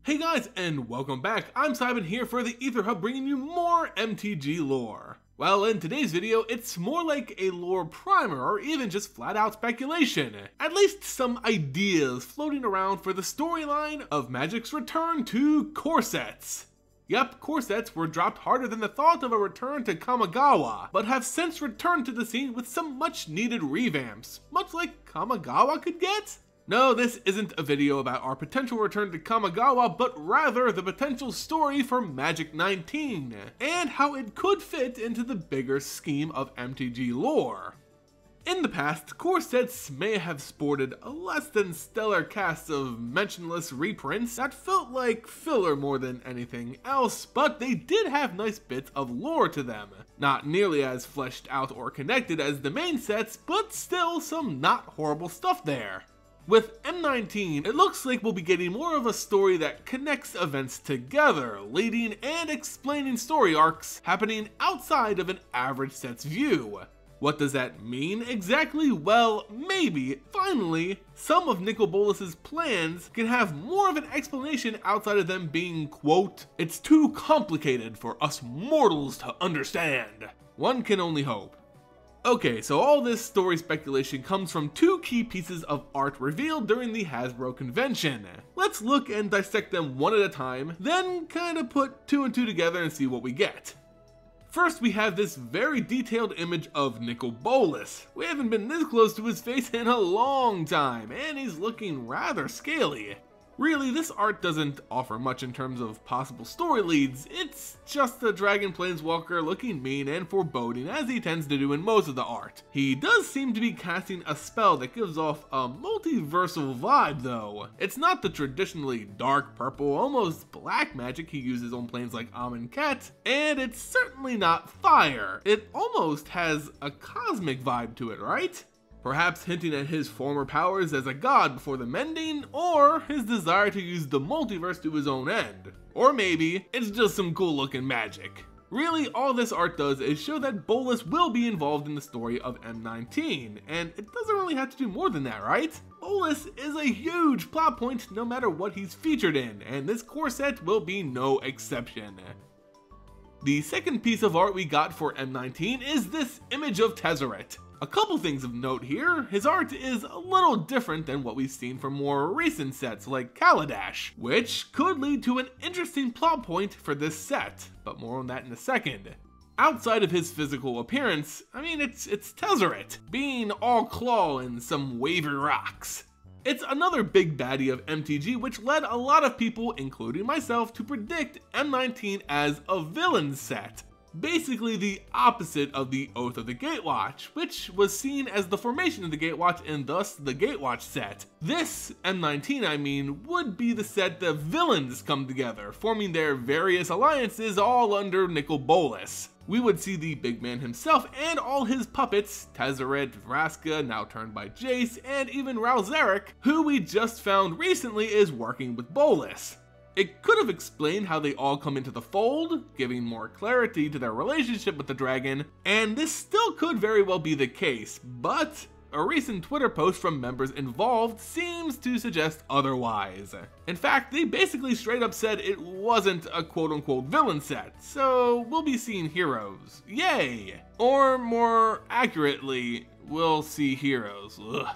Hey guys, and welcome back. I'm Simon here for the Aether Hub, bringing you more MTG lore. Well, in today's video, it's more like a lore primer, or even just flat out speculation. At least some ideas floating around for the storyline of Magic's return to core sets. Yep, core sets were dropped harder than the thought of a return to Kamigawa, but have since returned to the scene with some much needed revamps, much like Kamigawa could get? No, this isn't a video about our potential return to Kamigawa, but rather the potential story for Magic 19, and how it could fit into the bigger scheme of MTG lore. In the past, core sets may have sported a less than stellar cast of mentionless reprints that felt like filler more than anything else, but they did have nice bits of lore to them. Not nearly as fleshed out or connected as the main sets, but still some not horrible stuff there. With M19, it looks like we'll be getting more of a story that connects events together, leading and explaining story arcs happening outside of an average set's view. What does that mean exactly? Well, maybe, finally, some of Nicol Bolas' plans can have more of an explanation outside of them being, quote, "It's too complicated for us mortals to understand." One can only hope. Okay, so all this story speculation comes from two key pieces of art revealed during the Hasbro convention. Let's look and dissect them one at a time, then kinda put two and two together and see what we get. First, we have this very detailed image of Nicol Bolas. We haven't been this close to his face in a long time, and he's looking rather scaly. Really, this art doesn't offer much in terms of possible story leads. It's just a dragon planeswalker looking mean and foreboding, as he tends to do in most of the art. He does seem to be casting a spell that gives off a multiversal vibe though. It's not the traditionally dark purple, almost black magic he uses on planes like Amonkhet, and it's certainly not fire. It almost has a cosmic vibe to it, right? Perhaps hinting at his former powers as a god before the mending, or his desire to use the multiverse to his own end. Or maybe it's just some cool looking magic. Really, all this art does is show that Bolas will be involved in the story of M19, and it doesn't really have to do more than that, right? Bolas is a huge plot point no matter what he's featured in, and this core set will be no exception. The second piece of art we got for M19 is this image of Tezzeret. A couple things of note here. His art is a little different than what we've seen from more recent sets like Kaladesh, which could lead to an interesting plot point for this set, but more on that in a second. Outside of his physical appearance, I mean, it's Tezzeret, being all claw and some wavy rocks. It's another big baddie of MTG, which led a lot of people, including myself, to predict M19 as a villain set. Basically the opposite of the Oath of the Gatewatch, which was seen as the formation of the Gatewatch and thus the Gatewatch set. This, M19 I mean, would be the set the villains come together, forming their various alliances all under Nicol Bolas. We would see the big man himself and all his puppets, Tezzeret, Vraska, now turned by Jace, and even Ralzeric, who we just found recently is working with Bolas. It could have explained how they all come into the fold, giving more clarity to their relationship with the dragon, and this still could very well be the case, but a recent Twitter post from members involved seems to suggest otherwise. In fact, they basically straight up said it wasn't a quote-unquote villain set, so we'll be seeing heroes. Yay! Or more accurately, we'll see heroes. Ugh.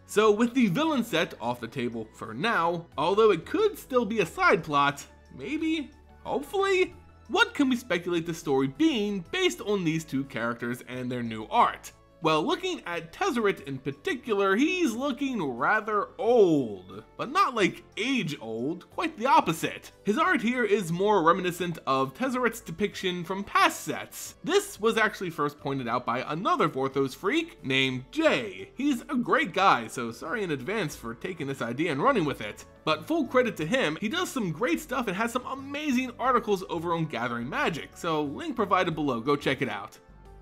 So with the villain set off the table for now, although it could still be a side plot, maybe, hopefully, what can we speculate the story being based on these two characters and their new art? Well, looking at Tezzeret in particular, he's looking rather old, but not like age old, quite the opposite. His art here is more reminiscent of Tezzeret's depiction from past sets. This was actually first pointed out by another Vorthos freak named Jay. He's a great guy, so sorry in advance for taking this idea and running with it. But full credit to him, he does some great stuff and has some amazing articles over on Gathering Magic, so link provided below, go check it out.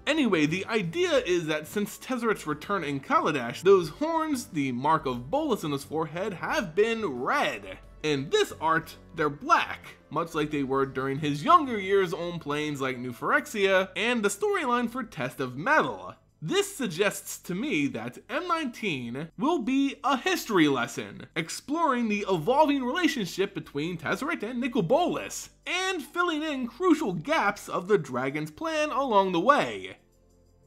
Anyway, the idea is that since Tezzeret's return in Kaladesh, those horns, the mark of Bolas on his forehead, have been red. In this art, they're black, much like they were during his younger years on planes like New Phyrexia and the storyline for Test of Metal. This suggests to me that M19 will be a history lesson, exploring the evolving relationship between Tezzeret and Nicol Bolas, and filling in crucial gaps of the dragon's plan along the way.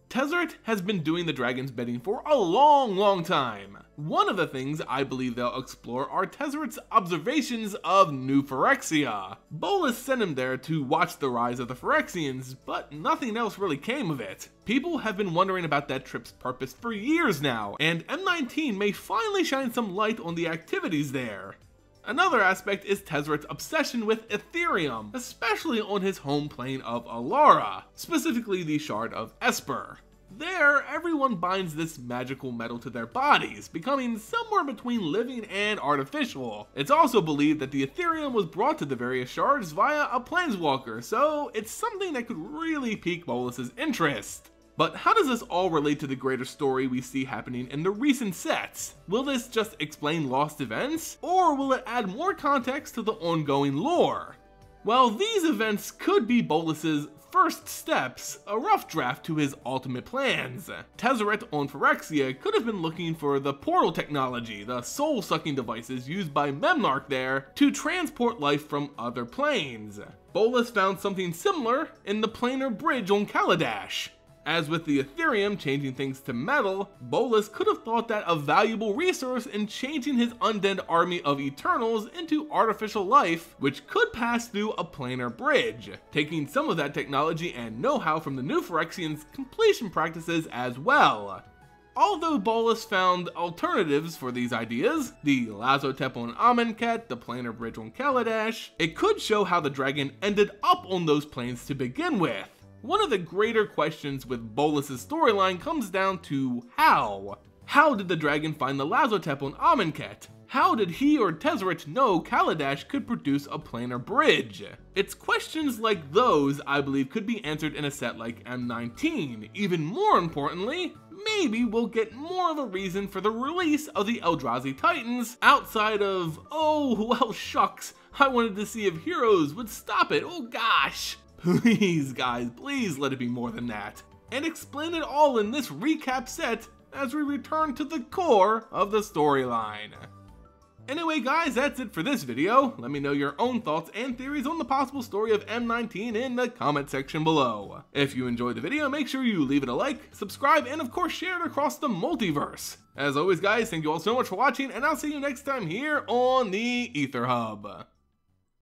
Tezzeret has been doing the dragon's bidding for a long time. One of the things I believe they'll explore are Tezzeret's observations of New Phyrexia. Bolas sent him there to watch the rise of the Phyrexians, but nothing else really came of it. People have been wondering about that trip's purpose for years now, and M19 may finally shine some light on the activities there. Another aspect is Tezzeret's obsession with Ethereum, especially on his home plane of Alara, specifically the Shard of Esper. There, everyone binds this magical metal to their bodies, becoming somewhere between living and artificial. It's also believed that the Ethereum was brought to the various shards via a planeswalker, so it's something that could really pique Bolas' interest. But how does this all relate to the greater story we see happening in the recent sets? Will this just explain lost events, or will it add more context to the ongoing lore? Well, these events could be Bolas' first steps, a rough draft to his ultimate plans. Tezzeret on Phyrexia could have been looking for the portal technology, the soul-sucking devices used by Memnarch there to transport life from other planes. Bolas found something similar in the planar bridge on Kaladesh. As with the Ethereum changing things to metal, Bolas could have thought that a valuable resource in changing his undead army of Eternals into artificial life, which could pass through a planar bridge, taking some of that technology and know-how from the New Phyrexians' completion practices as well. Although Bolas found alternatives for these ideas, the Lazotep on Amonkhet, the planar bridge on Kaladesh, it could show how the dragon ended up on those planes to begin with. One of the greater questions with Bolas' storyline comes down to how. How did the dragon find the Lazotep on Amonkhet? How did he or Tezzeret know Kaladesh could produce a planar bridge? It's questions like those I believe could be answered in a set like M19. Even more importantly, maybe we'll get more of a reason for the release of the Eldrazi Titans outside of, oh well shucks, I wanted to see if Heroes would stop it, oh gosh. Please guys, please let it be more than that. And explain it all in this recap set as we return to the core of the storyline. Anyway guys, that's it for this video. Let me know your own thoughts and theories on the possible story of M19 in the comment section below. If you enjoyed the video, make sure you leave it a like, subscribe, and of course share it across the multiverse. As always guys, thank you all so much for watching, and I'll see you next time here on the Aether Hub.